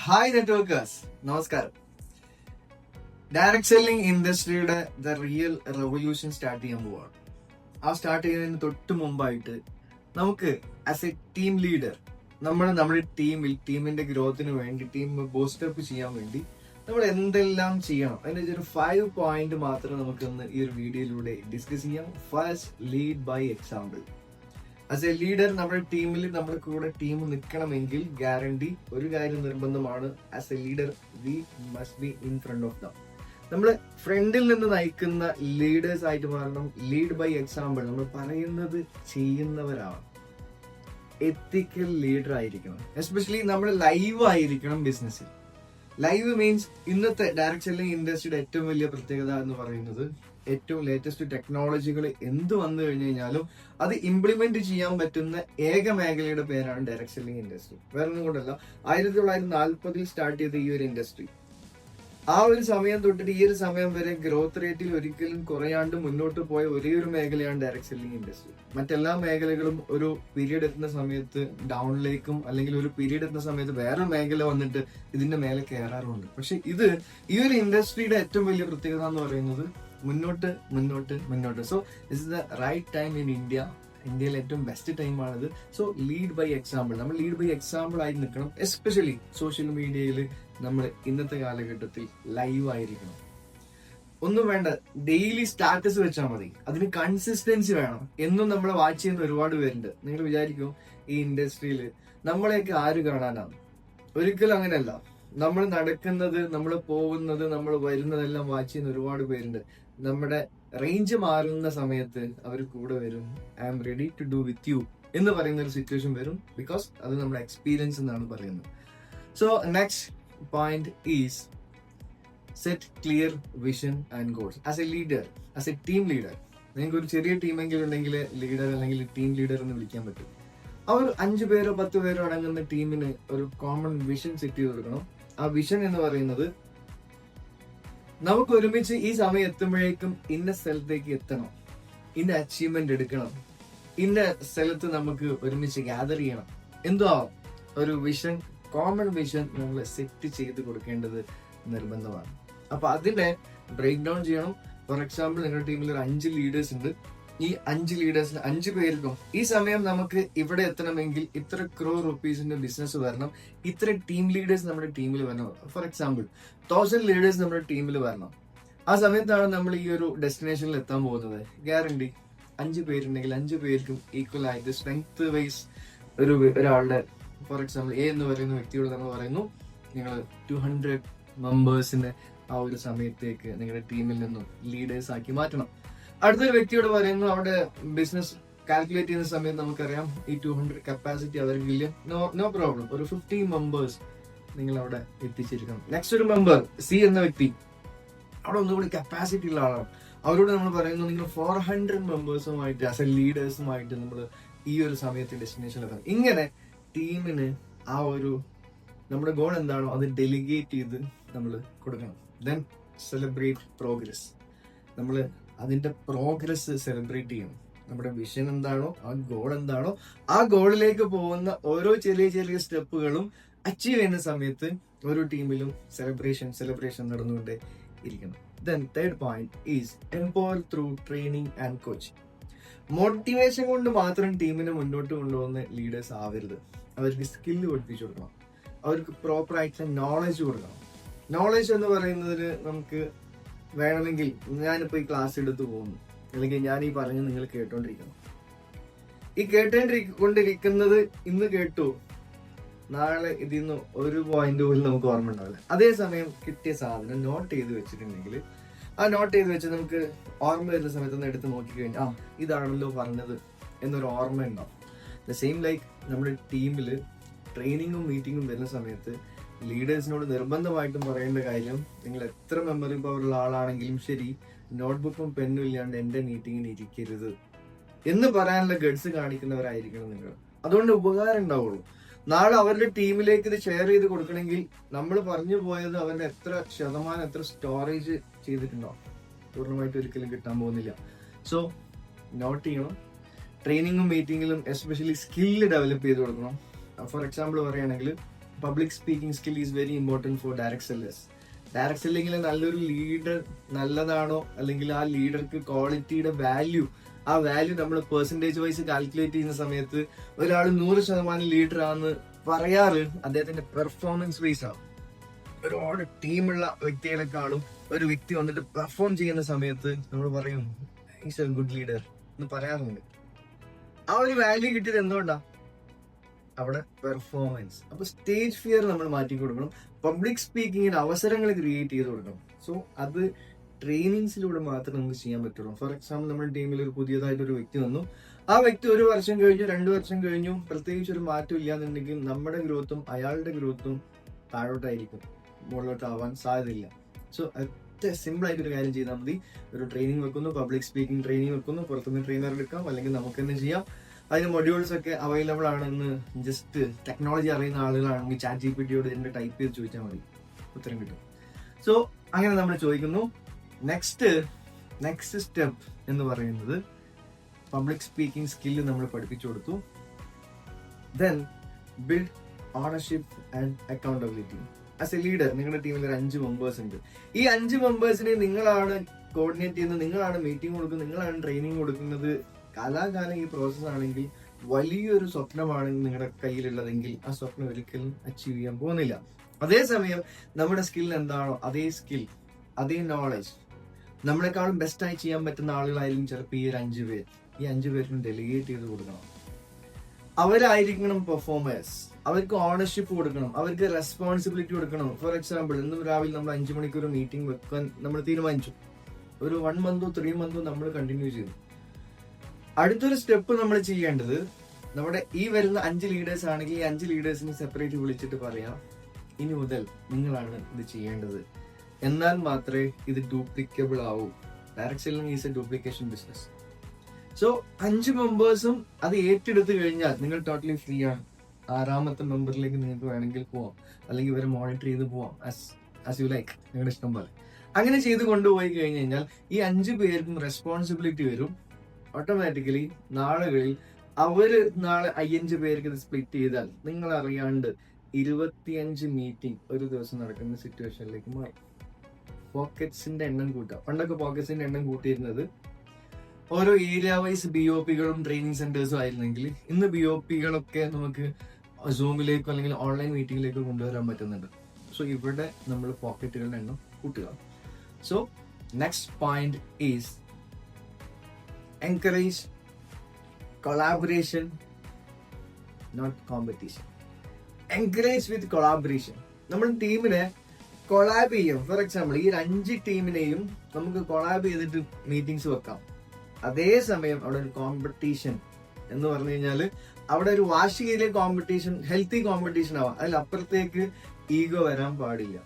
Hi networkers, നമസ്കാരം. Direct selling ഇൻഡസ്ട്രിയുടെ the real revolution start ചെയ്യാൻ പോവാണ്. ആ സ്റ്റാർട്ട് ചെയ്യുന്നതിന് തൊട്ട് മുമ്പായിട്ട് നമുക്ക് ആസ് എ ടീം ലീഡർ നമ്മുടെ ടീമിന്റെ ഗ്രോത്തിന് വേണ്ടി, ടീം ബൂസ്റ്റപ്പ് ചെയ്യാൻ വേണ്ടി നമ്മൾ എന്തെല്ലാം ചെയ്യണം, അതിന്റെ ഒരു 5 പോയിന്റ് മാത്രം നമുക്കൊന്ന് ഈ ഒരു വീഡിയോയിലൂടെ ഡിസ്കസ് ചെയ്യാം. First, lead by example. As a leader നമ്മുടെ ടീമിൽ നമ്മുടെ കൂടെ ടീം നിൽക്കണമെങ്കിൽ ഗ്യാരണ്ടി ഒരു കാര്യം നിർബന്ധമാണ്. As a leader we must be in front of them. നമ്മൾ ഫ്രണ്ടിൽ നിന്ന് നയിക്കുന്ന ലീഡേഴ്സ് ആയിട്ട് മാറണം. Lead by example. നമ്മൾ പറയുന്നത് ചെയ്യുന്നവരാണ്. എത്തിക്കൽ ലീഡർ ആയിരിക്കണം. എസ്പെഷ്യലി നമ്മൾ ലൈവ് ആയിരിക്കണം ബിസിനസ്സിൽ. ലൈവ് മീൻസ് ഇന്നത്തെ ഡയറക്ട് സെല്ലിംഗ് ഇൻഡസ്ട്രിയുടെ ഏറ്റവും വലിയ പ്രത്യേകത എന്ന് പറയുന്നത് ഏറ്റവും ലേറ്റസ്റ്റ് ടെക്നോളജികൾ എന്ത് വന്നു കഴിഞ്ഞു കഴിഞ്ഞാലും അത് ഇംപ്ലിമെന്റ് ചെയ്യാൻ പറ്റുന്ന ഏക മേഖലയുടെ പേരാണ് ഡയറക്ട് സെല്ലിംഗ് ഇൻഡസ്ട്രി. വേറെ ഒന്നും കൊണ്ടല്ല, 1940 സ്റ്റാർട്ട് ചെയ്ത ഈ ഒരു ഇൻഡസ്ട്രി ആ ഒരു സമയം തൊട്ടിട്ട് ഈ ഒരു സമയം വരെ ഗ്രോത്ത് റേറ്റിൽ ഒരിക്കലും കുറയാണ്ട് മുന്നോട്ട് പോയ ഒരേ ഒരു മേഖലയാണ് ഡയറക്ട് സെല്ലിംഗ് ഇൻഡസ്ട്രി. മറ്റെല്ലാ മേഖലകളും ഒരു പീരീഡ് എത്തുന്ന സമയത്ത് ഡൗണിലേക്കും അല്ലെങ്കിൽ ഒരു പീരീഡ് എത്തുന്ന സമയത്ത് വേറെ മേഖല വന്നിട്ട് ഇതിന്റെ മേലെ കയറാറുണ്ട്. പക്ഷെ ഈ ഒരു ഇൻഡസ്ട്രിയുടെ ഏറ്റവും വലിയ പ്രത്യേകത എന്ന് പറയുന്നത് മുന്നോട്ട് മുന്നോട്ട് മുന്നോട്ട്. So this is the right time in India. ഇന്ത്യയിലെ ഏറ്റവും ബെസ്റ്റ് ടൈമാണിത്. So lead by example. നമ്മൾ ലീഡ് ബൈ എക്സാമ്പിൾ ആയി നിൽക്കണം. എസ്പെഷ്യലി സോഷ്യൽ മീഡിയയിൽ നമ്മൾ ഇന്നത്തെ കാലഘട്ടത്തിൽ ലൈവ് ആയിരിക്കണം. ഒന്നും വേണ്ട, ഡെയിലി സ്റ്റാറ്റസ് വെച്ചാൽ മതി. അതിന് കൺസിസ്റ്റൻസി വേണം. എന്നും നമ്മളെ വാച്ച് ചെയ്യുന്ന ഒരുപാട് പേരുണ്ട്. നിങ്ങൾ വിചാരിക്കും ഈ ഇൻഡസ്ട്രിയിൽ നമ്മളെയൊക്കെ ആര് കാണാനാണ്? ഒരിക്കലും അങ്ങനെയല്ല. നമ്മൾ നടക്കുന്നത്, നമ്മൾ പോകുന്നത്, നമ്മൾ വരുന്നതെല്ലാം വാച്ച് ചെയ്യുന്ന ഒരുപാട് പേരുണ്ട്. നമ്മുടെ റേഞ്ച് മാറുന്ന സമയത്ത് അവർ കൂടെ വരും. I am ready to do with you എന്ന് പറയുന്ന ഒരു സിറ്റുവേഷൻ വരും. ബിക്കോസ് അത് നമ്മുടെ എക്സ്പീരിയൻസ് എന്നാണ് പറയുന്നത്. So next point is set clear vision and goals. As a leader, as A team leader, നിങ്ങൾക്ക് ഒരു ചെറിയ ടീമെങ്കിലും ഉണ്ടെങ്കിൽ ലീഡർ അല്ലെങ്കിൽ ടീം ലീഡർ എന്ന് വിളിക്കാൻ പറ്റും. അവർ 5 പേരോ 10 പേരോ അടങ്ങുന്ന ടീമിന് ഒരു കോമൺ വിഷൻ സെറ്റ് ചെയ്ത് കൊടുക്കണം. ആ വിഷൻ എന്ന് പറയുന്നത് നമുക്ക് ഒരുമിച്ച് ഈ സമയം എത്തുമ്പോഴേക്കും ഇന്ന സ്ഥലത്തേക്ക് എത്തണം, ഇന്ന അച്ചീവ്മെന്റ് എടുക്കണം, ഇന്ന സ്ഥലത്ത് നമുക്ക് ഒരുമിച്ച് ഗ്യാദർ ചെയ്യണം. എന്തോ ഒരു വിഷൻ, കോമൺ വിഷൻ നമ്മൾ സെറ്റ് ചെയ്ത് കൊടുക്കേണ്ടത് നിർബന്ധമാണ്. അപ്പൊ അതിനെ ബ്രേക്ക് ഡൗൺ ചെയ്യണം. ഫോർ എക്സാമ്പിൾ, നിങ്ങളുടെ ടീമിൽ ഒരു 5 ലീഡേഴ്സ് ഉണ്ട്. ഈ 5 ലീഡേഴ്സിന് 5 പേർക്കും ഈ സമയം നമുക്ക് ഇവിടെ എത്തണമെങ്കിൽ ഇത്ര crore rupeesന്റെ ബിസിനസ് വരണം, ഇത്ര ടീം ലീഡേഴ്സ് നമ്മുടെ ടീമിൽ വരണം. ഫോർ എക്സാമ്പിൾ 1000 ലീഡേഴ്സ് നമ്മുടെ ടീമിൽ വരണം. ആ സമയത്താണ് നമ്മൾ ഈ ഒരു ഡെസ്റ്റിനേഷനിൽ എത്താൻ പോകുന്നത്. ഗ്യാരണ്ടി 5 പേരുണ്ടെങ്കിൽ 5 പേർക്കും ഈക്വൽ ആയിട്ട് സ്ട്രെങ്ത് വൈസ് ഒരാളുടെ, ഫോർ എക്സാമ്പിൾ എ എന്ന് പറയുന്ന വ്യക്തിയോട് നമ്മൾ പറയുന്നു, നിങ്ങൾ 200 മെമ്പേഴ്സിനെ ആ ഒരു സമയത്തേക്ക് നിങ്ങളുടെ ടീമിൽ നിന്നും ലീഡേഴ്സ് ആക്കി മാറ്റണം. അടുത്തൊരു വ്യക്തിയോട് പറയുന്നു, അവിടെ ബിസിനസ് കാൽക്കുലേറ്റ് ചെയ്യുന്ന സമയത്ത് നമുക്കറിയാം ഈ 200 കപ്പാസിറ്റി അവർക്കില്ല. നോ പ്രോബ്ലം, ഒരു 50 മെമ്പേഴ്സ് നിങ്ങൾ അവിടെ എത്തിച്ചിരിക്കണം. നെക്സ്റ്റ് ഒരു മെമ്പർ സി എന്ന വ്യക്തി, അവിടെ ഒന്നുകൂടി കപ്പാസിറ്റി ഉള്ള ആളാണ്. അവരോട് നമ്മൾ പറയുന്നു, നിങ്ങൾ 400 മെമ്പേഴ്സുമായിട്ട് ആസ് എ ലീഡേഴ്സുമായിട്ട് നമ്മൾ ഈ ഒരു സമയത്ത് ഡെസ്റ്റിനേഷനിൽ എത്തണം. ഇങ്ങനെ ടീമിന് ആ ഒരു നമ്മുടെ ഗോൾ എന്താണോ അത് ഡെലിഗേറ്റ് ചെയ്ത് നമ്മൾ കൊടുക്കണം. Then celebrate progress. നമ്മൾ അതിന്റെ പ്രോഗ്രസ് സെലിബ്രേറ്റ് ചെയ്യണം. നമ്മുടെ വിഷൻ എന്താണോ, ആ ഗോൾ എന്താണോ, ആ ഗോളിലേക്ക് പോകുന്ന ഓരോ ചെറിയ ചെറിയ സ്റ്റെപ്പുകളും അച്ചീവ് ചെയ്യുന്ന സമയത്ത് ഓരോ ടീമിലും സെലിബ്രേഷൻ നടന്നുകൊണ്ടേ ഇരിക്കണം. Then third point is empower through training and coaching. Motivation കൊണ്ട് മാത്രം ടീമിനെ മുന്നോട്ട് കൊണ്ടുപോകുന്ന ലീഡേഴ്സ് ആവരുത്. അവർക്ക് സ്കില്ല് പഠിപ്പിച്ചു കൊടുക്കണം. അവർക്ക് പ്രോപ്പർ ആയിട്ടുള്ള നോളജ് കൊടുക്കണം. നോളജ് എന്ന് പറയുന്നതിന് നമുക്ക് വേണമെങ്കിൽ ഞാനിപ്പോൾ ഈ ക്ലാസ് എടുത്തു പോകുന്നു, അല്ലെങ്കിൽ ഞാൻ ഈ പറഞ്ഞ് നിങ്ങൾ കേട്ടോണ്ടിരിക്കണം. ഈ കേട്ടോണ്ടിരിക്കുന്നത് ഇന്ന് കേട്ടു, നാളെ ഇതിൽ നിന്ന് ഒരു പോയിന്റ് പോലും നമുക്ക് ഓർമ്മ ഉണ്ടാവില്ല. അതേസമയം കിട്ടിയ സാധനം നോട്ട് ചെയ്ത് വെച്ചിട്ടുണ്ടെങ്കിൽ ആ നോട്ട് ചെയ്ത് വെച്ച് നമുക്ക് ഓർമ്മ വരുന്ന സമയത്ത് ഒന്ന് എടുത്ത് നോക്കിക്കഴിഞ്ഞാൽ ഇതാണല്ലോ പറഞ്ഞത് എന്നൊരു ഓർമ്മ ഉണ്ടാവും. ദ സെയിം ലൈക്ക് നമ്മുടെ ടീമിൽ ട്രെയിനിങ്ങും മീറ്റിങ്ങും വരുന്ന സമയത്ത് ലീഡേഴ്സിനോട് നിർബന്ധമായിട്ടും പറയേണ്ട കാര്യം, നിങ്ങൾ എത്ര മെമ്മറി പവറുള്ള ആളാണെങ്കിലും ശരി, നോട്ട്ബുക്കും പെന്നും ഇല്ലാണ്ട് എന്റെ മീറ്റിങ്ങിന് ഇരിക്കരുത് എന്ന് പറയാനുള്ള ഗഡ്സ് കാണിക്കുന്നവരായിരിക്കണം നിങ്ങൾ. അതുകൊണ്ട് ഉപകാരം ഉണ്ടാവുള്ളൂ. നാളെ അവരുടെ ടീമിലേക്ക് ഇത് ഷെയർ ചെയ്ത് കൊടുക്കണമെങ്കിൽ നമ്മൾ പറഞ്ഞു പോയത് അവരുടെ എത്ര ശതമാനം, എത്ര സ്റ്റോറേജ് ചെയ്തിട്ടുണ്ടോ, പൂർണ്ണമായിട്ട് ഒരിക്കലും കിട്ടാൻ പോകുന്നില്ല. സോ നോട്ട് ചെയ്യണം. ട്രെയിനിങ്ങും മീറ്റിങ്ങിലും എസ്പെഷ്യലി സ്കില്ല് ഡെവലപ്പ് ചെയ്ത് കൊടുക്കണം. ഫോർ എക്സാമ്പിൾ പറയുകയാണെങ്കിൽ public speaking skill is very important for direct sellers. Direct സെല്ലിംഗിൽ നല്ലൊരു ലീഡർ നല്ലതാണോ, അല്ലെങ്കിൽ ആ ലീഡർക്ക് ക്വാളിറ്റിയുടെ വാല്യൂ, ആ വാല്യൂ നമ്മൾ പെർസെൻറ്റേജ് വൈസ് കാൽക്കുലേറ്റ് ചെയ്യുന്ന സമയത്ത് ഒരാൾ 100% ലീഡർ ആണെന്ന് പറയാറ് അദ്ദേഹത്തിന്റെ പെർഫോമൻസ് ബേസ് ആണ്. ഒരുപാട് ടീമുള്ള വ്യക്തികളെക്കാളും ഒരു വ്യക്തി വന്നിട്ട് പെർഫോം ചെയ്യുന്ന സമയത്ത് നമ്മൾ പറയും ഈസ് എ ഗുഡ് ലീഡർ എന്ന് പറയാറുണ്ട്. ആ ഒരു വാല്യൂ കിട്ടിയത് എന്തുകൊണ്ടാ? അവിടെ പെർഫോമൻസ്. അപ്പൊ സ്റ്റേജ് ഫിയർ നമ്മൾ മാറ്റി കൊടുക്കണം, പബ്ലിക് സ്പീക്കിങ്ങിന് അവസരങ്ങൾ ക്രിയേറ്റ് ചെയ്ത് കൊടുക്കണം. സോ അത് ട്രെയിനിങ്സിലൂടെ മാത്രമേ നമുക്ക് ചെയ്യാൻ പറ്റുള്ളൂ. ഫോർ എക്സാമ്പിൾ, നമ്മുടെ ടീമിൽ ഒരു പുതിയതായിട്ട് ഒരു വ്യക്തി വന്നു, ആ വ്യക്തി 1 വർഷം കഴിഞ്ഞു, 2 വർഷം കഴിഞ്ഞു, പ്രത്യേകിച്ച് ഒരു മാറ്റം ഇല്ലാന്നുണ്ടെങ്കിൽ നമ്മുടെ ഗ്രോത്തും അയാളുടെ ഗ്രോത്തും താഴോട്ടായിരിക്കും, മുകളിലോട്ടാവാൻ സാധ്യതയില്ല. സോ ഒറ്റ സിമ്പിൾ ആയിട്ട് ഒരു കാര്യം ചെയ്താൽ മതി. ഒരു ട്രെയിനിങ് വെക്കുന്നു, പബ്ലിക് സ്പീക്കിംഗ് ട്രെയിനിങ് വെക്കുന്നു, പുറത്തുനിന്ന് ട്രെയിനർ എടുക്കാം, അല്ലെങ്കിൽ നമുക്ക് തന്നെ ചെയ്യാം. അതിന് മൊഡ്യൂൾസ് ഒക്കെ അവൈലബിൾ ആണെന്ന് ജസ്റ്റ് ടെക്നോളജി അറിയുന്ന ആളുകളാണെങ്കിൽ ChatGPT-യോട് ഇതിന്റെ ടൈപ്പ് ചെയ്ത് ചോദിച്ചാൽ മതി, ഉത്തരം കിട്ടും. സോ അങ്ങനെ നമ്മൾ ചോദിക്കുന്നു. നെക്സ്റ്റ് സ്റ്റെപ്പ് എന്ന് പറയുന്നത് പബ്ലിക് സ്പീക്കിംഗ് സ്കില്ല് നമ്മൾ പഠിപ്പിച്ചു കൊടുത്തു. Then build ownership and accountability. As a leader നിങ്ങളുടെ ടീമിൽ ഒരു 5 മെമ്പേഴ്സ് ഉണ്ട്. ഈ 5 മെമ്പേഴ്സിനെ നിങ്ങളാണ് കോർഡിനേറ്റ് ചെയ്യുന്നത്, നിങ്ങളാണ് മീറ്റിംഗ് കൊടുക്കുന്നത്, നിങ്ങളാണ് ട്രെയിനിങ് കൊടുക്കുന്നത്. കാലാകാലം ഈ പ്രോസസ് ആണെങ്കിൽ വലിയൊരു സ്വപ്നമാണ് നിങ്ങളുടെ കയ്യിലുള്ളതെങ്കിൽ ആ സ്വപ്നം ഒരിക്കലും അച്ചീവ് ചെയ്യാൻ പോകുന്നില്ല. അതേസമയം നമ്മുടെ സ്കിൽ എന്താണോ അതേ സ്കിൽ, അതേ നോളജ് നമ്മളെക്കാളും ബെസ്റ്റായി ചെയ്യാൻ പറ്റുന്ന ആളുകളായിരിക്കും ചിലപ്പോൾ ഈ 5 പേർ. ഈ 5 പേർക്കും ഡെലിഗേറ്റ് ചെയ്ത് കൊടുക്കണം. അവരായിരിക്കണം പെർഫോമേഴ്സ്. അവർക്ക് ഓണർഷിപ്പ് കൊടുക്കണം, അവർക്ക് റെസ്പോൺസിബിലിറ്റി കൊടുക്കണം. ഫോർ എക്സാമ്പിൾ, ഇന്നും രാവിലെ നമ്മൾ 5 മണിക്കൂർ മീറ്റിംഗ് വെക്കാൻ നമ്മൾ തീരുമാനിച്ചു. ഒരു 1 മന്തോ 3 മന്തോ നമ്മൾ കണ്ടിന്യൂ ചെയ്തു. അടുത്തൊരു സ്റ്റെപ്പ് നമ്മൾ ചെയ്യേണ്ടത്, നമ്മുടെ ഈ വരുന്ന 5 ലീഡേഴ്സ് ആണെങ്കിൽ ഈ 5 ലീഡേഴ്സിനെ സെപ്പറേറ്റ് വിളിച്ചിട്ട് പറയാം, ഇനി മുതൽ നിങ്ങളാണ് ഇത് ചെയ്യേണ്ടത്. എന്നാൽ മാത്രമേ ഇത് ഡ്യൂപ്ലിക്കബിൾ ആവൂ. Direct selling is A duplication business. So 5 മെമ്പേഴ്സും അത് ഏറ്റെടുത്ത് കഴിഞ്ഞാൽ നിങ്ങൾ ടോട്ടലി ഫ്രീ ആണ്. 6ാമത്തെ മെമ്പറിലേക്ക് നിങ്ങൾക്ക് വേണമെങ്കിൽ പോവാം, അല്ലെങ്കിൽ ഇവരെ മോണിറ്റർ ചെയ്ത് പോവാം, ആസ് യു ലൈക്ക്, നിങ്ങളുടെ ഇഷ്ടം പോലെ. അങ്ങനെ ചെയ്ത് കൊണ്ടുപോയി കഴിഞ്ഞ് കഴിഞ്ഞാൽ ഈ 5 പേർക്കും റെസ്പോൺസിബിലിറ്റി വരും. ഓട്ടോമാറ്റിക്കലി നാളുകളിൽ നാളെ 5 പേർക്ക് ഇത് സ്പ്ലിറ്റ് ചെയ്താൽ നിങ്ങൾ അറിയാണ്ട് 25 മീറ്റിംഗ് ഒരു ദിവസം നടക്കുന്ന സിറ്റുവേഷനിലേക്ക് മാറും. പോക്കറ്റ്സിന്റെ എണ്ണം കൂട്ടാം. പണ്ടൊക്കെ പോക്കറ്റ്സിന്റെ എണ്ണം കൂട്ടിയിരുന്നത് ഓരോ ഏരിയ വൈസ് BOPകളും ട്രെയിനിങ് സെന്റേഴ്സും ആയിരുന്നെങ്കിൽ ഇന്ന് BOPകളൊക്കെ നമുക്ക് സൂമിലേക്കോ അല്ലെങ്കിൽ ഓൺലൈൻ മീറ്റിംഗിലേക്കോ കൊണ്ടുവരാൻ പറ്റുന്നുണ്ട്. സോ ഇവിടെ നമ്മൾ പോക്കറ്റുകളുടെ എണ്ണം കൂട്ടുക. So next point is encourage collaboration, not competition. Encourage with collaboration. നമ്മൾ ടീമിനെ കൊളാബ് ചെയ്യും. ഫോർ എക്സാമ്പിൾ, ഈ 5 ടീമിനെയും നമുക്ക് കൊളാബ് ചെയ്തിട്ട് മീറ്റിംഗ്സ് വെക്കാം. അതേസമയം അവിടെ ഒരു കോമ്പറ്റീഷൻ എന്ന് പറഞ്ഞു കഴിഞ്ഞാൽ അവിടെ ഒരു വാശിയിലെ കോമ്പറ്റീഷൻ, ഹെൽത്തി കോമ്പറ്റീഷൻ ആവാം. അതിലപ്പുറത്തേക്ക് ഈഗോ വരാൻ പാടില്ല.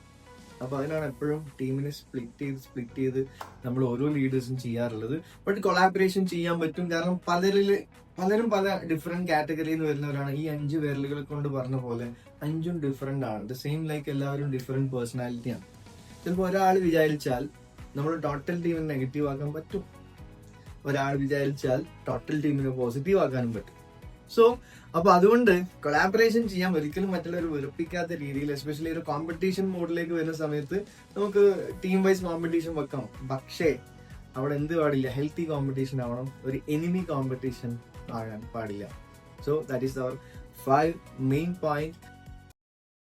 അപ്പൊ അതിനാണ് എപ്പോഴും ടീമിനെ സ്പ്ലിറ്റ് ചെയ്ത് നമ്മൾ ഓരോ ലീഡേഴ്സും ചെയ്യാറുള്ളത്. ബട്ട് കൊളാബറേഷൻ ചെയ്യാൻ പറ്റും, കാരണം പലരും പല ഡിഫറെന്റ് കാറ്റഗറിയിൽ നിന്ന് വരുന്നവരാണ്. ഈ 5 വിരലുകൾ കൊണ്ട് പറഞ്ഞ പോലെ 5ഉം ഡിഫറെന്റ് ആണ്. ദ സെയിം ലൈക്ക് എല്ലാവരും ഡിഫറെന്റ് പേഴ്സണാലിറ്റിയാണ്. ചിലപ്പോൾ ഒരാൾ വിചാരിച്ചാൽ നമ്മൾ ടോട്ടൽ ടീമിനെ നെഗറ്റീവ് ആക്കാൻ പറ്റും, ഒരാൾ വിചാരിച്ചാൽ ടോട്ടൽ ടീമിനെ പോസിറ്റീവ് ആക്കാനും പറ്റും. സോ അപ്പൊ അതുകൊണ്ട് കൊളാബറേഷൻ ചെയ്യാൻ ഒരിക്കലും മറ്റുള്ളവർ വെറുപ്പിക്കാത്ത രീതിയിൽ, എസ്പെഷ്യലി ഒരു കോമ്പറ്റീഷൻ മോഡിലേക്ക് വരുന്ന സമയത്ത് നമുക്ക് ടീം വൈസ് കോമ്പറ്റീഷൻ വെക്കാം. പക്ഷേ അവിടെ എന്ത് പാടില്ല, ഹെൽത്തി കോമ്പറ്റീഷൻ ആവണം, ഒരു എനിമി കോമ്പറ്റീഷൻ ആകാൻ പാടില്ല. So that is our 5 main point.